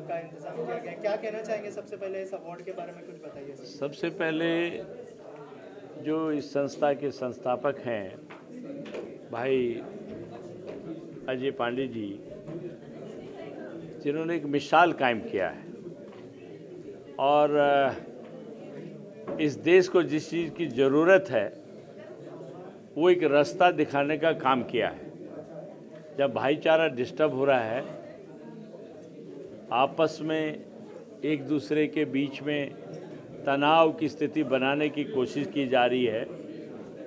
का इंतजाम किया गया, क्या कहना चाहेंगे? सबसे पहले इस अवार्ड के बारे में कुछ बताइए सर। सबसे पहले जो इस संस्था के संस्थापक हैं भाई अजय पांडे जी, जिन्होंने एक मिसाल कायम किया है और इस देश को जिस चीज़ की ज़रूरत है वो एक रास्ता दिखाने का काम किया है। जब भाईचारा डिस्टर्ब हो रहा है, आपस में एक दूसरे के बीच में तनाव की स्थिति बनाने की कोशिश की जा रही है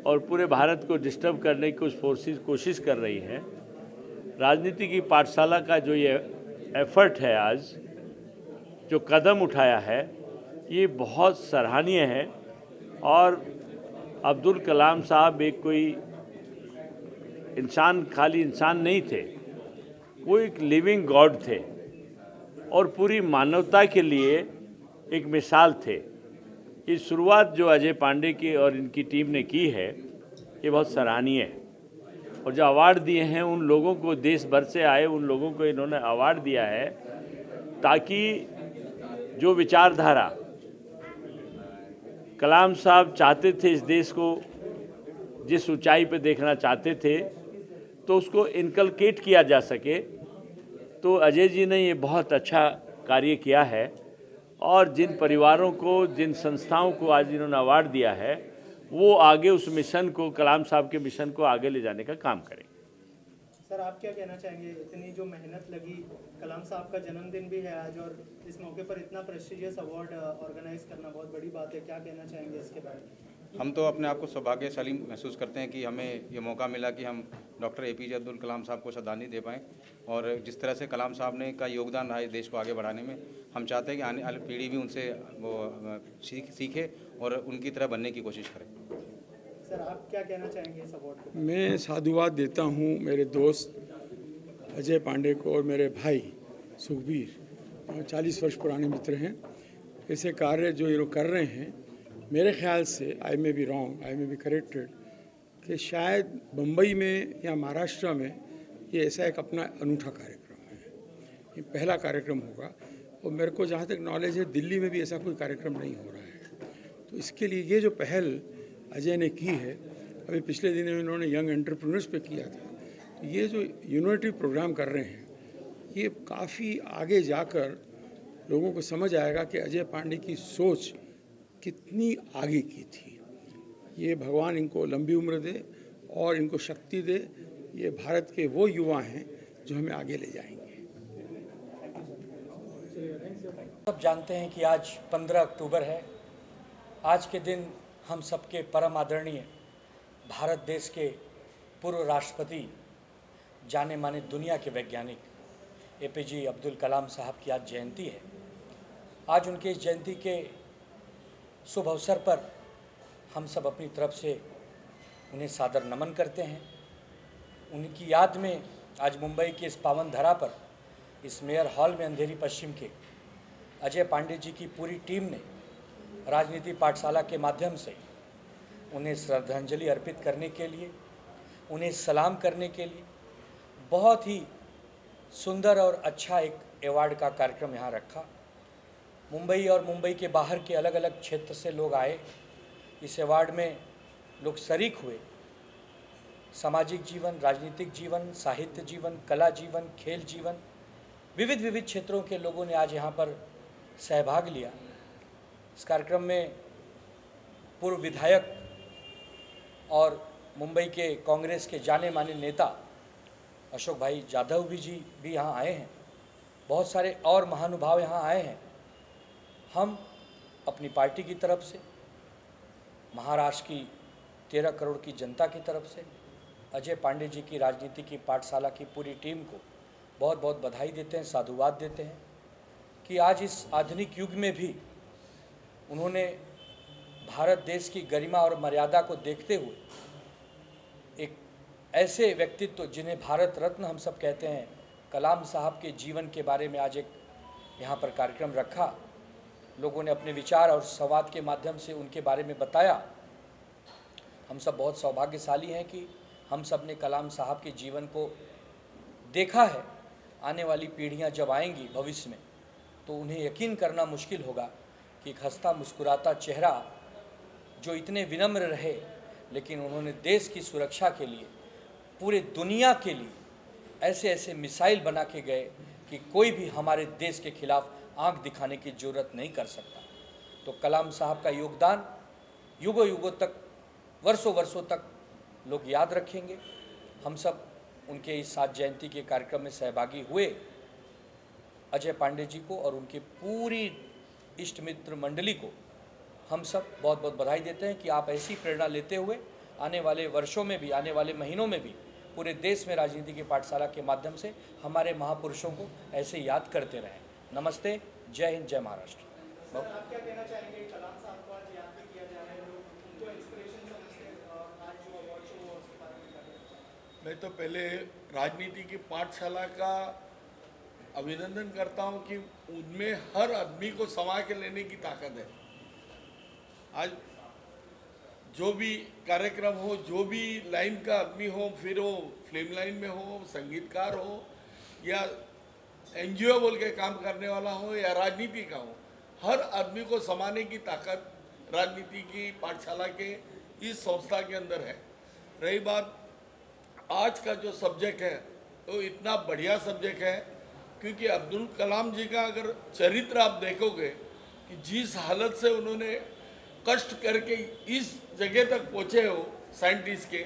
और पूरे भारत को डिस्टर्ब करने की कुछ फोर्सेस कोशिश कर रही हैं। राजनीति की पाठशाला का जो ये एफर्ट है, आज जो कदम उठाया है, ये बहुत सराहनीय है। और अब्दुल कलाम साहब एक कोई इंसान, खाली इंसान नहीं थे, वो एक लिविंग गॉड थे और पूरी मानवता के लिए एक मिसाल थे। ये शुरुआत जो अजय पांडे की और इनकी टीम ने की है, ये बहुत सराहनीय है। और जो अवार्ड दिए हैं उन लोगों को, देश भर से आए उन लोगों को इन्होंने अवार्ड दिया है ताकि जो विचारधारा कलाम साहब चाहते थे, इस देश को जिस ऊंचाई पे देखना चाहते थे, तो उसको इनकलकेट किया जा सके। तो अजय जी ने ये बहुत अच्छा कार्य किया है और जिन परिवारों को, जिन संस्थाओं को आज इन्होंने अवार्ड दिया है, वो आगे उस मिशन को, कलाम साहब के मिशन को आगे ले जाने का काम करेंगे। सर आप क्या कहना चाहेंगे, इतनी जो मेहनत लगी, कलाम साहब का जन्मदिन भी है आज और इस मौके पर इतना प्रेस्टिजियस अवार्ड ऑर्गेनाइज करना बहुत बड़ी बात है, क्या कहना चाहेंगे इसके बारे में? हम तो अपने आप को सौभाग्यशाली महसूस करते हैं कि हमें ये मौका मिला कि हम डॉक्टर APJ अब्दुल कलाम साहब को श्रद्धांजलि दे पाएँ। और जिस तरह से कलाम साहब ने का योगदान रहा है देश को आगे बढ़ाने में, हम चाहते हैं कि आने वाली पीढ़ी भी उनसे वो सीखे और उनकी तरह बनने की कोशिश करें। सर आप क्या कहना चाहेंगे इस अवार्ड के? मैं साधुवाद देता हूँ मेरे दोस्त अजय पांडे को और मेरे भाई सुखबीर, 40 वर्ष पुराने मित्र हैं। ऐसे कार्य जो ये लोग कर रहे हैं, मेरे ख्याल से I may be wrong, I may be corrected, कि शायद बम्बई में या महाराष्ट्र में ये ऐसा एक अपना अनूठा कार्यक्रम है। ये पहला कार्यक्रम होगा और मेरे को जहाँ तक नॉलेज है दिल्ली में भी ऐसा कोई कार्यक्रम नहीं हो रहा है। तो इसके लिए ये जो पहल अजय ने की है, अभी पिछले दिनों इन्होंने यंग एंटरप्रेन्योर्स पे किया था, तो ये जो यूनिटी प्रोग्राम कर रहे हैं, ये काफ़ी आगे जाकर लोगों को समझ आएगा कि अजय पांडे की सोच कितनी आगे की थी। ये भगवान इनको लंबी उम्र दे और इनको शक्ति दे। ये भारत के वो युवा हैं जो हमें आगे ले जाएंगे। सब जानते हैं कि आज 15 अक्टूबर है। आज के दिन हम सबके परम आदरणीय भारत देश के पूर्व राष्ट्रपति, जाने माने दुनिया के वैज्ञानिक APJ अब्दुल कलाम साहब की आज जयंती है। आज उनके इस जयंती के शुभ अवसर पर हम सब अपनी तरफ से उन्हें सादर नमन करते हैं। उनकी याद में आज मुंबई के इस पावन धरा पर, इस मेयर हॉल में अंधेरी पश्चिम के अजय पांडे जी की पूरी टीम ने राजनीति पाठशाला के माध्यम से उन्हें श्रद्धांजलि अर्पित करने के लिए, उन्हें सलाम करने के लिए बहुत ही सुंदर और अच्छा एक अवार्ड का कार्यक्रम यहाँ रखा। मुंबई और मुंबई के बाहर के अलग अलग क्षेत्र से लोग आए। इस अवार्ड में लोग शरीक हुए। सामाजिक जीवन, राजनीतिक जीवन, साहित्य जीवन, कला जीवन, खेल जीवन, विविध क्षेत्रों के लोगों ने आज यहाँ पर सहभाग लिया। इस कार्यक्रम में पूर्व विधायक और मुंबई के कांग्रेस के जाने माने नेता अशोक भाई जाधव भी यहाँ आए हैं। बहुत सारे और महानुभाव यहाँ आए हैं। हम अपनी पार्टी की तरफ से, महाराष्ट्र की 13 करोड़ की जनता की तरफ से अजय पांडे जी की राजनीति की पाठशाला की पूरी टीम को बहुत बहुत बधाई देते हैं, साधुवाद देते हैं कि आज इस आधुनिक युग में भी उन्होंने भारत देश की गरिमा और मर्यादा को देखते हुए एक ऐसे व्यक्तित्व जिन्हें भारत रत्न हम सब कहते हैं, कलाम साहब के जीवन के बारे में आज एक यहाँ पर कार्यक्रम रखा। लोगों ने अपने विचार और संवाद के माध्यम से उनके बारे में बताया। हम सब बहुत सौभाग्यशाली हैं कि हम सब ने कलाम साहब के जीवन को देखा है। आने वाली पीढ़ियां जब आएंगी भविष्य में, तो उन्हें यकीन करना मुश्किल होगा कि एक हंसता मुस्कुराता चेहरा जो इतने विनम्र रहे, लेकिन उन्होंने देश की सुरक्षा के लिए, पूरे दुनिया के लिए ऐसे ऐसे मिसाइल बना के गए कि कोई भी हमारे देश के खिलाफ आंख दिखाने की जरूरत नहीं कर सकता। तो कलाम साहब का योगदान युगों युगों तक, वर्षों वर्षों तक लोग याद रखेंगे। हम सब उनके इस 7 जयंती के कार्यक्रम में सहभागी हुए। अजय पांडे जी को और उनकी पूरी इष्ट मित्र मंडली को हम सब बहुत बहुत बधाई देते हैं कि आप ऐसी प्रेरणा लेते हुए आने वाले वर्षों में भी, आने वाले महीनों में भी पूरे देश में राजनीति की पाठशाला के माध्यम से हमारे महापुरुषों को ऐसे याद करते रहें। नमस्ते, जय हिंद, जय महाराष्ट्र। आप क्या कहना चाहेंगे, कलाम साहब को आज याद भी किया जा रहा है, लोग उनको इंस्पिरेशन समझते हैं और आज जो अवार्ड शो हुआ उसके बारे में क्या कहना चाहेंगे? मैं तो पहले राजनीति की पाठशाला का अभिनंदन करता हूं कि उनमें हर आदमी को समा के लेने की ताकत है। आज जो भी कार्यक्रम हो, जो भी लाइन का आदमी हो, फिर वो फिल्म लाइन में हो, संगीतकार हो या NGO बोल के काम करने वाला हो या राजनीति का हो, हर आदमी को समाने की ताकत राजनीति की पाठशाला के इस संस्था के अंदर है। रही बात आज का जो सब्जेक्ट है, तो इतना बढ़िया सब्जेक्ट है क्योंकि अब्दुल कलाम जी का अगर चरित्र आप देखोगे कि जिस हालत से उन्होंने कष्ट करके इस जगह तक पहुँचे हो साइंटिस्ट के,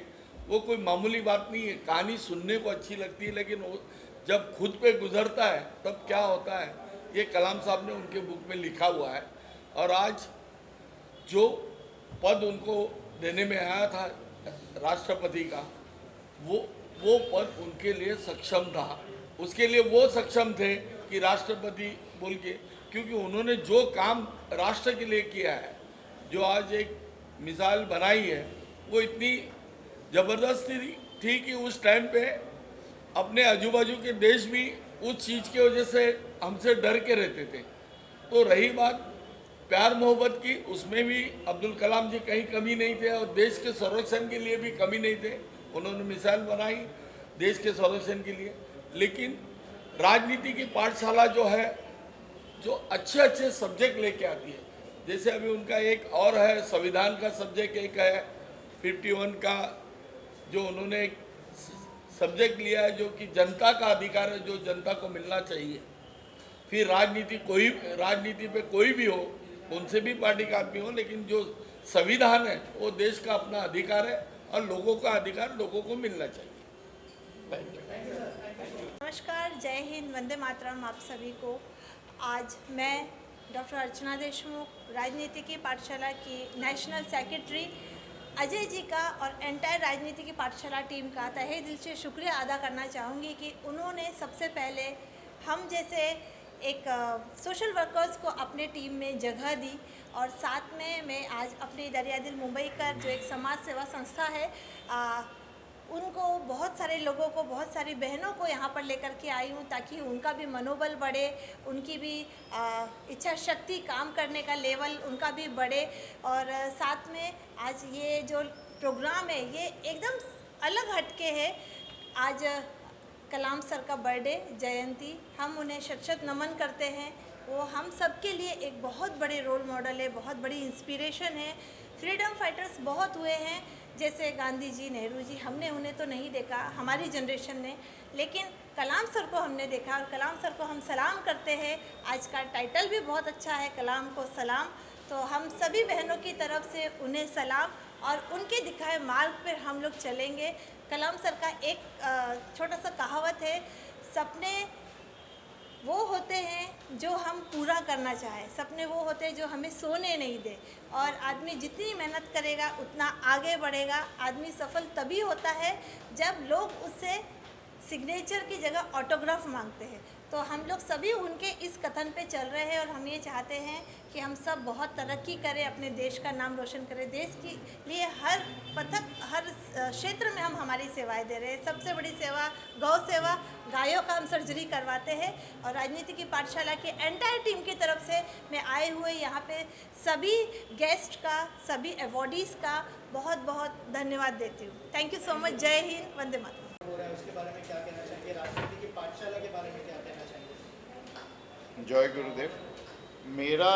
वो कोई मामूली बात नहीं है। कहानी सुनने को अच्छी लगती है, लेकिन वो जब खुद पे गुजरता है तब क्या होता है, ये कलाम साहब ने उनके बुक में लिखा हुआ है। और आज जो पद उनको देने में आया था राष्ट्रपति का, वो पद उनके लिए सक्षम था। उसके लिए वो सक्षम थे कि राष्ट्रपति बोल के, क्योंकि उन्होंने जो काम राष्ट्र के लिए किया है, जो आज एक मिसाल बनाई है, वो इतनी ज़बरदस्त थी कि उस टाइम पे अपने आजू बाजू के देश भी उस चीज़ की वजह से हमसे डर के रहते थे। तो रही बात प्यार मोहब्बत की, उसमें भी अब्दुल कलाम जी कहीं कमी नहीं थे और देश के संरक्षण के लिए भी कमी नहीं थे। उन्होंने मिसाइल बनाई देश के संरक्षण के लिए। लेकिन राजनीति की पाठशाला जो है, जो अच्छे अच्छे सब्जेक्ट लेके आती है, जैसे अभी उनका एक और है संविधान का सब्जेक्ट, एक है 51 का जो उन्होंने एक सब्जेक्ट लिया है, जो कि जनता का अधिकार है, जो जनता को मिलना चाहिए। फिर राजनीति पे कोई भी हो, उनसे भी पार्टी का आदमी हो, लेकिन जो संविधान है वो देश का अपना अधिकार है और लोगों का अधिकार लोगों को मिलना चाहिए। Thank you. नमस्कार, जय हिंद, वंदे मातरम आप सभी को। आज मैं डॉक्टर अर्चना देशमुख, राजनीति की पाठशाला की नेशनल सेक्रेटरी, अजय जी का और एंटायर राजनीति की पाठशाला टीम का तहे दिल से शुक्रिया अदा करना चाहूँगी कि उन्होंने सबसे पहले हम जैसे एक सोशल वर्कर्स को अपने टीम में जगह दी, और साथ में मैं आज अपने दरिया दिल मुंबई का जो एक समाज सेवा संस्था है, उनको बहुत सारे लोगों को, बहुत सारी बहनों को यहाँ पर लेकर के आई हूँ ताकि उनका भी मनोबल बढ़े, उनकी भी इच्छा शक्ति, काम करने का लेवल उनका भी बढ़े। और साथ में आज ये जो प्रोग्राम है ये एकदम अलग हटके है। आज कलाम सर का बर्थडे, जयंती, हम उन्हें शत-शत नमन करते हैं। वो हम सब के लिए एक बहुत बड़े रोल मॉडल है, बहुत बड़ी इंस्पिरेशन है। फ्रीडम फाइटर्स बहुत हुए हैं, जैसे गांधी जी, नेहरू जी, हमने उन्हें तो नहीं देखा, हमारी जनरेशन ने, लेकिन कलाम सर को हमने देखा और कलाम सर को हम सलाम करते हैं। आज का टाइटल भी बहुत अच्छा है, कलाम को सलाम। तो हम सभी बहनों की तरफ से उन्हें सलाम, और उनके दिखाए मार्ग पर हम लोग चलेंगे। कलाम सर का एक छोटा सा कहावत है, सपने वो होते हैं जो हम पूरा करना चाहें, सपने वो होते हैं जो हमें सोने नहीं दे। और आदमी जितनी मेहनत करेगा उतना आगे बढ़ेगा। आदमी सफल तभी होता है जब लोग उससे सिग्नेचर की जगह ऑटोग्राफ मांगते हैं। तो हम लोग सभी उनके इस कथन पे चल रहे हैं और हम ये चाहते हैं कि हम सब बहुत तरक्की करें, अपने देश का नाम रोशन करें। देश के लिए हर पथक, हर क्षेत्र में हम हमारी सेवाएं दे रहे हैं। सबसे बड़ी सेवा गौ सेवा, गायों का हम सर्जरी करवाते हैं। और राजनीति की पाठशाला की एंटायर टीम की तरफ से मैं आए हुए यहाँ पे सभी गेस्ट का, सभी अवॉर्डीज़ का बहुत बहुत धन्यवाद देती हूँ। Thank you so much. जय हिंद, वंदे मातरम। हो रहा है उसके बारे में क्या कहना चाहेंगे? राजनीति की पाठशाला के बारे में क्या कहना चाहेंगे? जय गुरुदेव। मेरा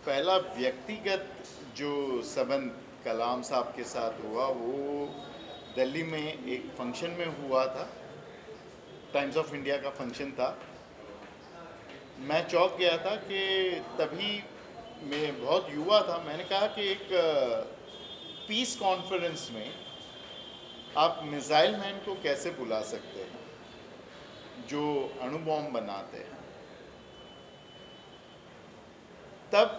पहला व्यक्तिगत जो संबंध कलाम साहब के साथ हुआ वो दिल्ली में एक फंक्शन में हुआ था। टाइम्स ऑफ इंडिया का फंक्शन था। मैं चौंक गया था कि तभी मैं बहुत युवा था। मैंने कहा कि एक पीस कॉन्फ्रेंस में आप मिसाइल मैन को कैसे बुला सकते हैं जो अणु बॉम्ब बनाते हैं। तब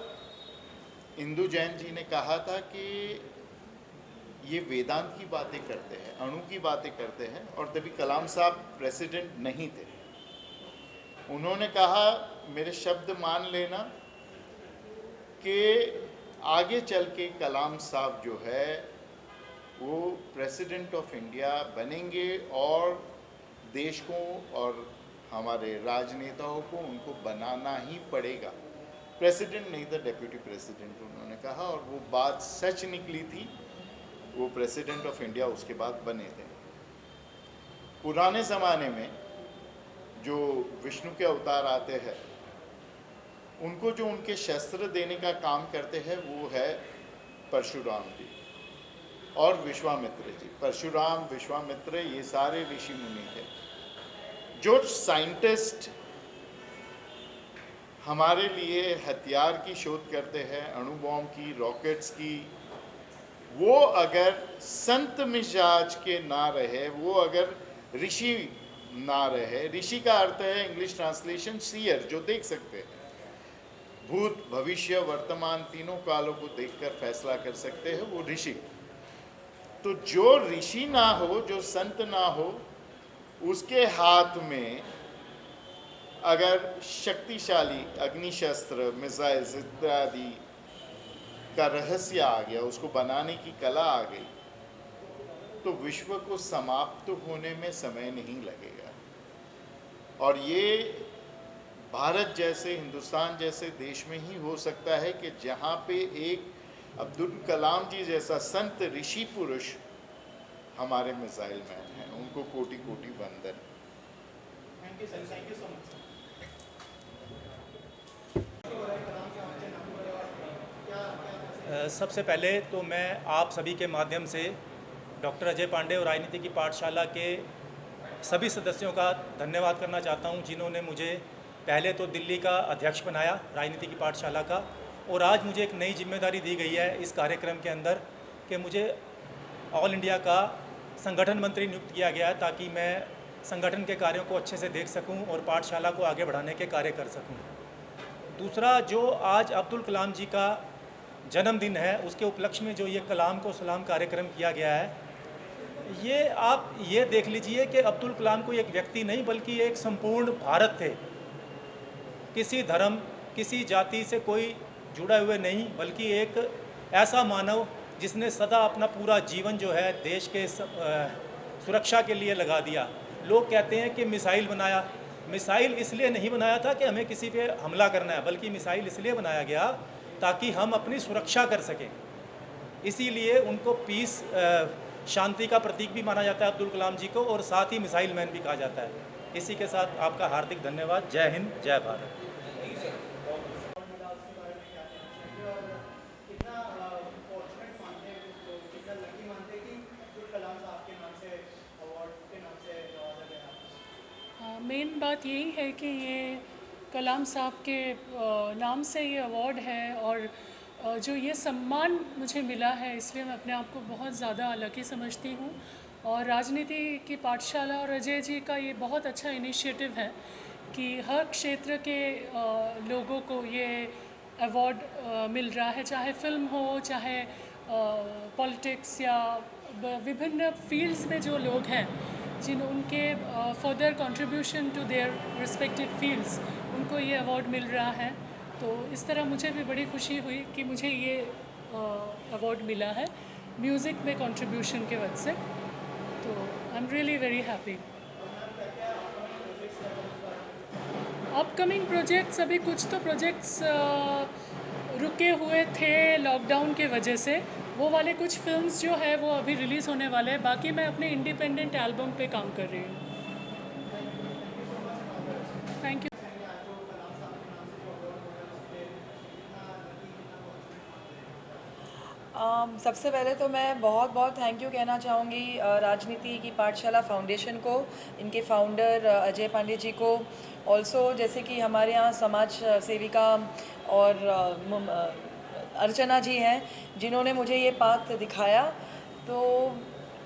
इंदु जैन जी ने कहा था कि ये वेदांत की बातें करते हैं, अणु की बातें करते हैं, और तभी कलाम साहब प्रेसिडेंट नहीं थे। उन्होंने कहा, मेरे शब्द मान लेना कि आगे चल के कलाम साहब जो है वो प्रेसिडेंट ऑफ इंडिया बनेंगे और देश को और हमारे राजनेताओं को उनको बनाना ही पड़ेगा। प्रेसिडेंट नहीं था, डेप्यूटी प्रेसिडेंट उन्होंने कहा, और वो बात सच निकली थी। वो प्रेसिडेंट ऑफ इंडिया उसके बाद बने थे। पुराने ज़माने में जो विष्णु के अवतार आते हैं, उनको जो उनके शस्त्र देने का काम करते हैं वो है परशुराम जी और विश्वामित्र जी। परशुराम, विश्वामित्र, ये सारे ऋषि मुनि थे। जो साइंटिस्ट हमारे लिए हथियार की शोध करते हैं, अणु बॉम्ब की, रॉकेट्स की, वो अगर संत मिजाज के ना रहे, वो अगर ऋषि ना रहे, ऋषि का अर्थ है इंग्लिश ट्रांसलेशन सीयर, जो देख सकते हैं, भूत भविष्य वर्तमान तीनों कालों को देखकर फैसला कर सकते हैं, वो ऋषि। तो जो ऋषि ना हो, जो संत ना हो, उसके हाथ में अगर शक्तिशाली अग्निशस्त्र, मिसाइल्स इत्यादि का रहस्य आ गया, उसको बनाने की कला आ गई, तो विश्व को समाप्त होने में समय नहीं लगेगा। और ये भारत जैसे, हिंदुस्तान जैसे देश में ही हो सकता है कि जहाँ पे एक अब्दुल कलाम जी जैसा संत ऋषि पुरुष हमारे मिसाइल मैन हैं, उनको कोटि कोटि वंदन। Thank you sir, thank you so much. सबसे पहले तो मैं आप सभी के माध्यम से डॉक्टर अजय पांडे और राजनीति की पाठशाला के सभी सदस्यों का धन्यवाद करना चाहता हूं, जिन्होंने मुझे पहले तो दिल्ली का अध्यक्ष बनाया राजनीति की पाठशाला का, और आज मुझे एक नई जिम्मेदारी दी गई है इस कार्यक्रम के अंदर कि मुझे ऑल इंडिया का संगठन मंत्री नियुक्त किया गया है, ताकि मैं संगठन के कार्यों को अच्छे से देख सकूं और पाठशाला को आगे बढ़ाने के कार्य कर सकूं। दूसरा, जो आज अब्दुल कलाम जी का जन्मदिन है, उसके उपलक्ष्य में जो ये कलाम को सलाम कार्यक्रम किया गया है, ये आप ये देख लीजिए कि अब्दुल कलाम कोई एक व्यक्ति नहीं बल्कि एक संपूर्ण भारत थे। किसी धर्म, किसी जाति से कोई जुड़े हुए नहीं, बल्कि एक ऐसा मानव जिसने सदा अपना पूरा जीवन जो है देश के सुरक्षा के लिए लगा दिया। लोग कहते हैं कि मिसाइल बनाया, मिसाइल इसलिए नहीं बनाया था कि हमें किसी पे हमला करना है, बल्कि मिसाइल इसलिए बनाया गया ताकि हम अपनी सुरक्षा कर सकें। इसीलिए उनको पीस, शांति का प्रतीक भी माना जाता है अब्दुल कलाम जी को, और साथ ही मिसाइल मैन भी कहा जाता है। इसी के साथ आपका हार्दिक धन्यवाद। जय हिंद, जय भारत। मेन बात यही है कि ये कलाम साहब के नाम से ये अवार्ड है, और जो ये सम्मान मुझे मिला है, इसलिए मैं अपने आप को बहुत ज़्यादा लकी समझती हूँ। और राजनीति की पाठशाला और अजय जी का ये बहुत अच्छा इनिशिएटिव है कि हर क्षेत्र के लोगों को ये अवार्ड मिल रहा है, चाहे फिल्म हो, चाहे पॉलिटिक्स, या विभिन्न फील्ड्स में जो लोग हैं जिन उनके further contribution to their respective fields, उनको ये अवार्ड मिल रहा है। तो इस तरह मुझे भी बड़ी खुशी हुई कि मुझे ये अवार्ड मिला है म्यूज़िक में कंट्रीब्यूशन के वजह से। तो I am really very happy. Upcoming projects, अभी कुछ तो प्रोजेक्ट्स रुके हुए थे लॉकडाउन के वजह से, वो वाले कुछ फिल्म्स जो है वो अभी रिलीज़ होने वाले हैं। बाकी मैं अपने इंडिपेंडेंट एल्बम पे काम कर रही हूँ। Thank you. सबसे पहले तो मैं बहुत बहुत थैंक यू कहना चाहूँगी राजनीति की पाठशाला फाउंडेशन को, इनके फाउंडर अजय पांडे जी को, ऑल्सो जैसे कि हमारे यहाँ समाज सेविका और अर्चना जी हैं, जिन्होंने मुझे ये पाथ दिखाया। तो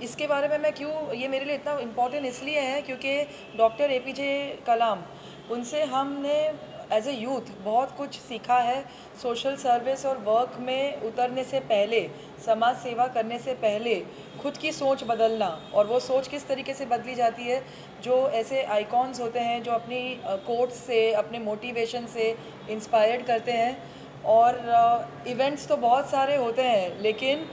इसके बारे में मैं क्यों, ये मेरे लिए इतना इम्पोर्टेंट इसलिए है क्योंकि डॉक्टर APJ कलाम, उनसे हमने एज ए यूथ बहुत कुछ सीखा है। सोशल सर्विस और वर्क में उतरने से पहले, समाज सेवा करने से पहले खुद की सोच बदलना, और वो सोच किस तरीके से बदली जाती है, जो ऐसे आइकॉन्स होते हैं जो अपनी कोट्स से, अपने मोटिवेशन से इंस्पायर्ड करते हैं। और इवेंट्स तो बहुत सारे होते हैं, लेकिन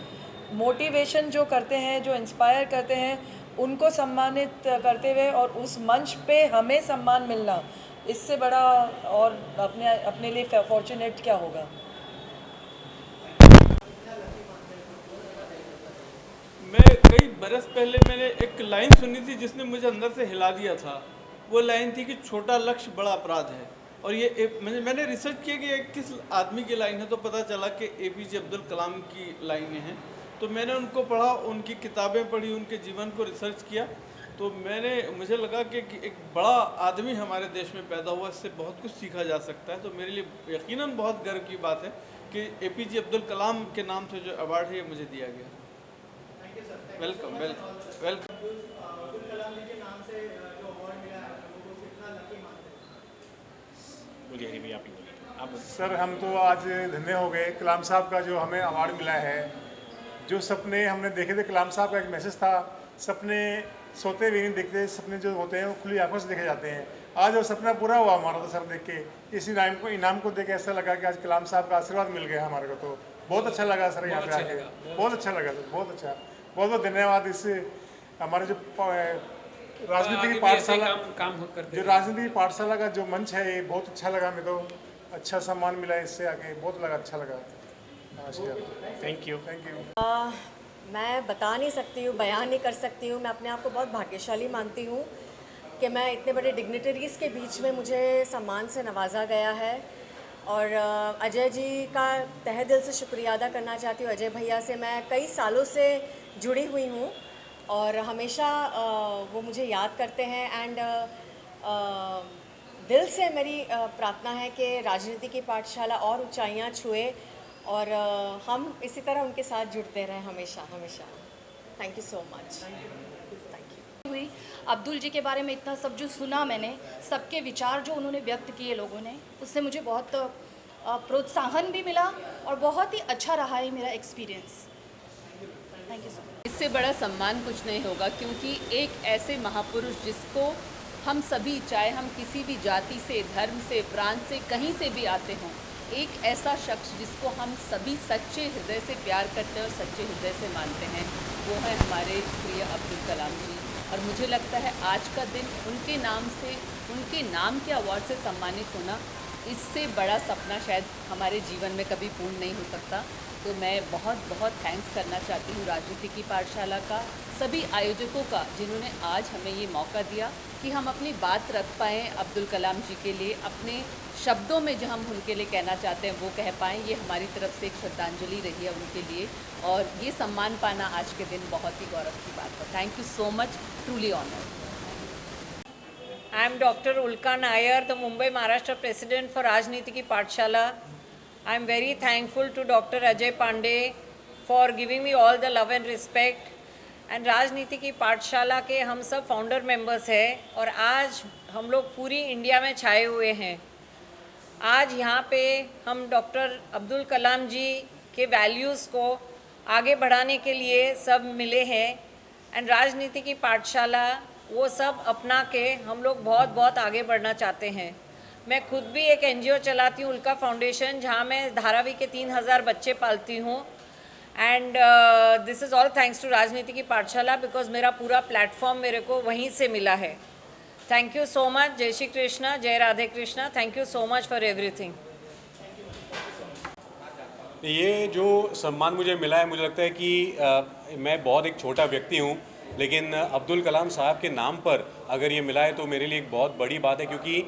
मोटिवेशन जो करते हैं, जो इंस्पायर करते हैं, उनको सम्मानित करते हुए और उस मंच पे हमें सम्मान मिलना, इससे बड़ा और अपने लिए फॉर्चुनेट क्या होगा। मैं कई बरस पहले मैंने एक लाइन सुनी थी जिसने मुझे अंदर से हिला दिया था। वो लाइन थी कि छोटा लक्ष्य बड़ा अपराध है। और ये मैंने रिसर्च किया कि ये किस आदमी की लाइन है, तो पता चला कि APJ अब्दुल कलाम की लाइनें हैं। तो मैंने उनको पढ़ा, उनकी किताबें पढ़ी, उनके जीवन को रिसर्च किया, तो मुझे लगा कि एक बड़ा आदमी हमारे देश में पैदा हुआ, इससे बहुत कुछ सीखा जा सकता है। तो मेरे लिए यकीनन बहुत गर्व की बात है कि APJ अब्दुल कलाम के नाम से जो अवार्ड है ये मुझे दिया गया। Welcome welcome welcome. Abdul Kalam ji के नाम से जो अवार्ड मिला है वो कितना लकी मानते हैं? बोलिए आप। सर हम तो आज धन्य हो गए। कलाम साहब का जो हमें अवार्ड मिला है, जो सपने हमने देखे थे, कलाम साहब का एक मैसेज था, सपने सोते भी नहीं देखते, सपने जो होते हैं वो खुली आंखों से देखे जाते हैं। आज वो सपना पूरा हुआ हमारा तो सर देख के। इस इनाम को देख के ऐसा लगा कि आज कलाम साहब का आशीर्वाद मिल गया हमारे को, तो बहुत अच्छा लगा सर यहाँ पे आके, बहुत अच्छा लगा सर, बहुत अच्छा। बहुत बहुत धन्यवाद। इससे हमारे जो राजनीति की पाठशाला जो राजनीति की पाठशाला का जो मंच है, ये बहुत अच्छा लगा हमें, तो अच्छा सम्मान मिला इससे आके, बहुत लगा, अच्छा लगा। Thank you. मैं बता नहीं सकती हूँ, बयान नहीं कर सकती हूँ। मैं अपने आप को बहुत भाग्यशाली मानती हूँ कि मैं इतने बड़े डिग्निटरीज़ के बीच में मुझे सम्मान से नवाजा गया है। और अजय जी का तहे दिल से शुक्रिया अदा करना चाहती हूँ। अजय भैया से मैं कई सालों से जुड़ी हुई हूँ और हमेशा वो मुझे याद करते हैं। एंड दिल से मेरी प्रार्थना है कि राजनीति की पाठशाला और ऊंचाइयाँ छुए और हम इसी तरह उनके साथ जुड़ते रहें हमेशा हमेशा। Thank you so much. हुई अब्दुल जी के बारे में इतना सब जो सुना मैंने, सबके विचार जो उन्होंने व्यक्त किए लोगों ने, उससे मुझे बहुत प्रोत्साहन भी मिला और बहुत ही अच्छा रहा है मेरा experience. Thank you so much. इससे बड़ा सम्मान कुछ नहीं होगा, क्योंकि एक ऐसे महापुरुष जिसको हम सभी, चाहे हम किसी भी जाति से, धर्म से, प्रांत से, कहीं से भी आते हों, एक ऐसा शख्स जिसको हम सभी सच्चे हृदय से प्यार करते हैं और सच्चे हृदय से मानते हैं, वो है हमारे प्रिय अब्दुल कलाम जी। और मुझे लगता है आज का दिन उनके नाम से, उनके नाम के अवार्ड से सम्मानित होना, इससे बड़ा सपना शायद हमारे जीवन में कभी पूर्ण नहीं हो सकता। तो मैं बहुत बहुत थैंक्स करना चाहती हूँ राजनीति की पाठशाला का, सभी आयोजकों का, जिन्होंने आज हमें ये मौका दिया कि हम अपनी बात रख पाएँ अब्दुल कलाम जी के लिए, अपने शब्दों में जो हम उनके लिए कहना चाहते हैं वो कह पाएँ। ये हमारी तरफ से एक श्रद्धांजलि रही है उनके लिए, और ये सम्मान पाना आज के दिन बहुत ही गौरव की बात है। Thank you so much, truly honoured. I am Dr. Ulka Nair, the Mumbai Maharashtra President for Rajnitiki Pathshala. I am very thankful to Dr. Ajay Pandey for giving me all the love and respect. And राजनीतिकी पाठशाला के हम सब founder members हैं और आज हम लोग पूरी इंडिया में छाए हुए हैं। आज यहाँ पे हम डॉक्टर अब्दुल कलाम जी के वैल्यूज़ को आगे बढ़ाने के लिए सब मिले हैं। एंड राजनीतिकी पाठशाला वो सब अपना के हम लोग बहुत बहुत आगे बढ़ना चाहते हैं। मैं खुद भी एक NGO चलाती हूँ, उल्का फाउंडेशन, जहाँ मैं धारावी के 3000 बच्चे पालती हूँ। And this is all thanks to Rajnitiki Pathshala, because मेरा पूरा प्लेटफॉर्म मेरे को वहीं से मिला है। Thank you so much. जय श्री कृष्णा, जय Radhe Krishna. Thank you so much for everything. ये जो सम्मान मुझे मिला है, मुझे लगता है कि मैं बहुत एक छोटा व्यक्ति हूँ, लेकिन अब्दुल कलाम साहब के नाम पर अगर ये मिला है तो मेरे लिए एक बहुत बड़ी बात है, क्योंकि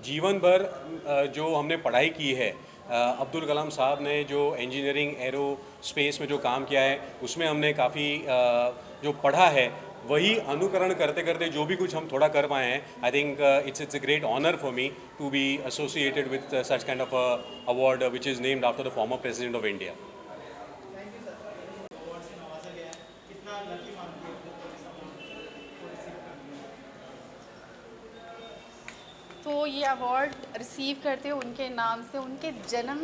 जीवन भर जो हमने पढ़ाई की है, अब्दुल कलाम साहब ने जो इंजीनियरिंग एरो स्पेस में जो काम किया है, उसमें हमने काफ़ी जो पढ़ा है वही अनुकरण करते करते जो भी कुछ हम थोड़ा कर पाए हैं, I think it's a great honour for me to be associated with such kind of award which is named after the former president of India. तो ये अवार्ड रिसीव करते हुए उनके नाम से, उनके जन्म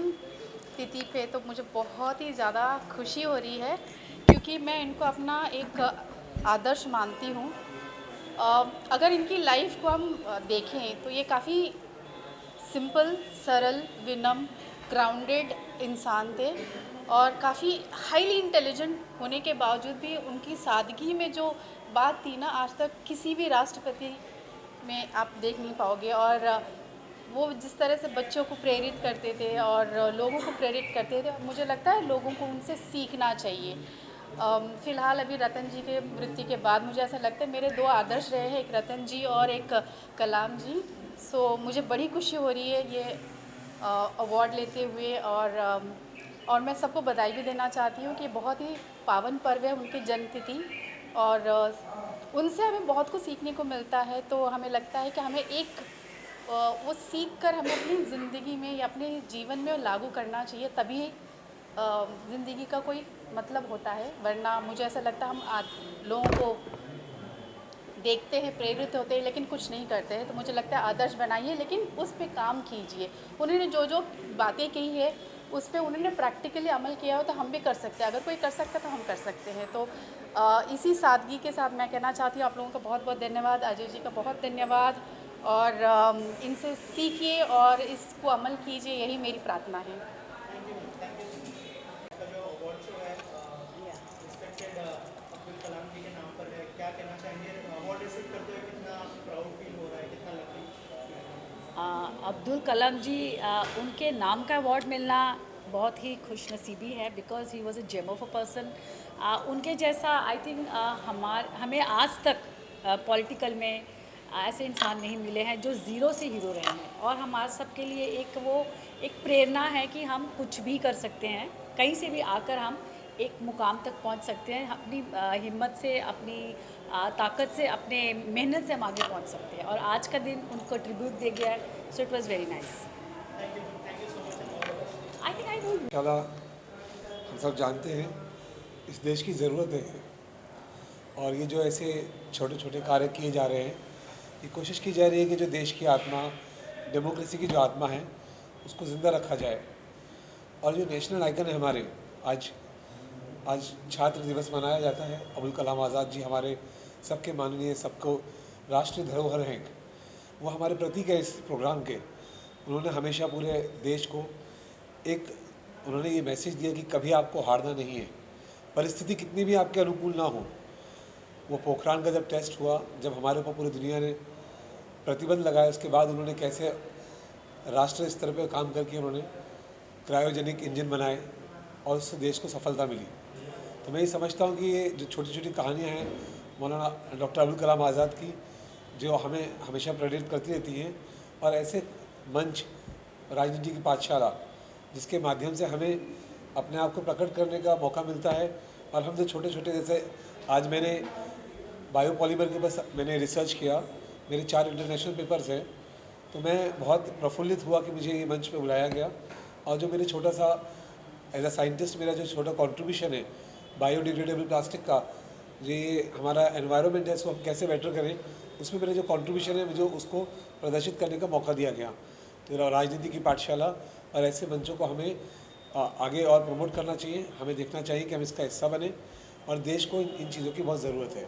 तिथि पे, तो मुझे बहुत ही ज़्यादा खुशी हो रही है, क्योंकि मैं इनको अपना एक आदर्श मानती हूँ। अगर इनकी लाइफ को हम देखें तो ये काफ़ी सिंपल, सरल, विनम्र, ग्राउंडेड इंसान थे और काफ़ी हाईली इंटेलिजेंट होने के बावजूद भी उनकी सादगी में जो बात थी ना, आज तक किसी भी राष्ट्रपति में आप देख नहीं पाओगे। और वो जिस तरह से बच्चों को प्रेरित करते थे और लोगों को प्रेरित करते थे, मुझे लगता है लोगों को उनसे सीखना चाहिए। फ़िलहाल अभी रतन जी के मृत्यु के बाद मुझे ऐसा लगता है मेरे दो आदर्श रहे हैं, एक रतन जी और एक कलाम जी। सो मुझे बड़ी खुशी हो रही है ये अवार्ड लेते हुए, और मैं सबको बधाई भी देना चाहती हूँ कि बहुत ही पावन पर्व है उनकी जन्मतिथि। और उनसे हमें बहुत कुछ सीखने को मिलता है। तो हमें लगता है कि हमें वो सीख कर हमें अपनी ज़िंदगी में या अपने जीवन में लागू करना चाहिए, तभी ज़िंदगी का कोई मतलब होता है। वरना मुझे ऐसा लगता है हम लोगों को देखते हैं, प्रेरित होते हैं, लेकिन कुछ नहीं करते हैं। तो मुझे लगता है आदर्श बनाइए, लेकिन उस पे काम कीजिए। उन्होंने जो जो बातें कही है उस पे उन्होंने प्रैक्टिकली अमल किया हो तो हम भी कर सकते हैं। अगर कोई कर सकता है तो हम कर सकते हैं। तो इसी सादगी के साथ मैं कहना चाहती हूँ आप लोगों का बहुत बहुत धन्यवाद, अजय जी का बहुत धन्यवाद, और इनसे सीखिए और इसको अमल कीजिए, यही मेरी प्रार्थना है। अब्दुल कलाम जी के नाम पर है, क्या कहना चाहेंगे? अवार्ड रिसीव करते हुए कितना प्राउड फील हो रहा है, कितना लकी? अब्दुल कलाम जी, उनके नाम का अवार्ड मिलना बहुत ही खुशनसीबी है, because he was a gem of a person. उनके जैसा आई थिंक हमें आज तक पॉलिटिकल में ऐसे इंसान नहीं मिले हैं जो ज़ीरो से हीरो रहे हैं। और हमारे सबके लिए एक प्रेरणा है कि हम कुछ भी कर सकते हैं, कहीं से भी आकर हम एक मुकाम तक पहुंच सकते हैं। अपनी हिम्मत से, अपनी ताकत से, अपने मेहनत से हम आगे पहुंच सकते हैं। और आज का दिन उनको ट्रिब्यूट दे गया है, so it was very nice. I think I don't हम सब जानते हैं इस देश की ज़रूरत है, और ये जो ऐसे छोटे छोटे कार्य किए जा रहे हैं, ये कोशिश की जा रही है कि जो देश की आत्मा, डेमोक्रेसी की जो आत्मा है, उसको ज़िंदा रखा जाए। और जो नेशनल आइकन है हमारे, आज छात्र दिवस मनाया जाता है। अबुल कलाम आज़ाद जी हमारे सबके माननीय, सबको राष्ट्रीय धरोहर हैं, वो हमारे प्रतीक है इस प्रोग्राम के। उन्होंने हमेशा पूरे देश को उन्होंने ये मैसेज दिया कि कभी आपको हारना नहीं है, परिस्थिति कितनी भी आपके अनुकूल ना हो। वो पोखरान का जब टेस्ट हुआ, जब हमारे ऊपर पूरी दुनिया ने प्रतिबंध लगाया, उसके बाद उन्होंने कैसे राष्ट्रीय स्तर पर काम करके उन्होंने क्रायोजेनिक इंजन बनाए और उससे देश को सफलता मिली। तो मैं ये समझता हूँ कि ये जो छोटी छोटी कहानियाँ हैं मौलाना डॉक्टर अब्दुल कलाम आज़ाद की, जो हमें हमेशा प्रेरित करती रहती हैं। और ऐसे मंच, राजनीति की पाठशाला, जिसके माध्यम से हमें अपने आप को प्रकट करने का मौका मिलता है। और हम जो छोटे छोटे, जैसे आज मैंने बायोपॉलीमर के पास मैंने रिसर्च किया, मेरे 4 इंटरनेशनल पेपर्स हैं, तो मैं बहुत प्रफुल्लित हुआ कि मुझे ये मंच पे बुलाया गया। और जो मेरे छोटा सा एज अ साइंटिस्ट मेरा जो छोटा कंट्रीब्यूशन है बायोडिग्रेडेबल प्लास्टिक का, जो ये हमारा एनवायरनमेंट है, इसको हम कैसे बेटर करें, उसमें मेरा जो कंट्रीब्यूशन है मुझे उसको प्रदर्शित करने का मौका दिया गया। तो राजनीति की पाठशाला और ऐसे मंचों को हमें आगे और प्रमोट करना चाहिए। हमें देखना चाहिए कि हम इसका हिस्सा बने, और देश को इन चीज़ों की बहुत ज़रूरत है।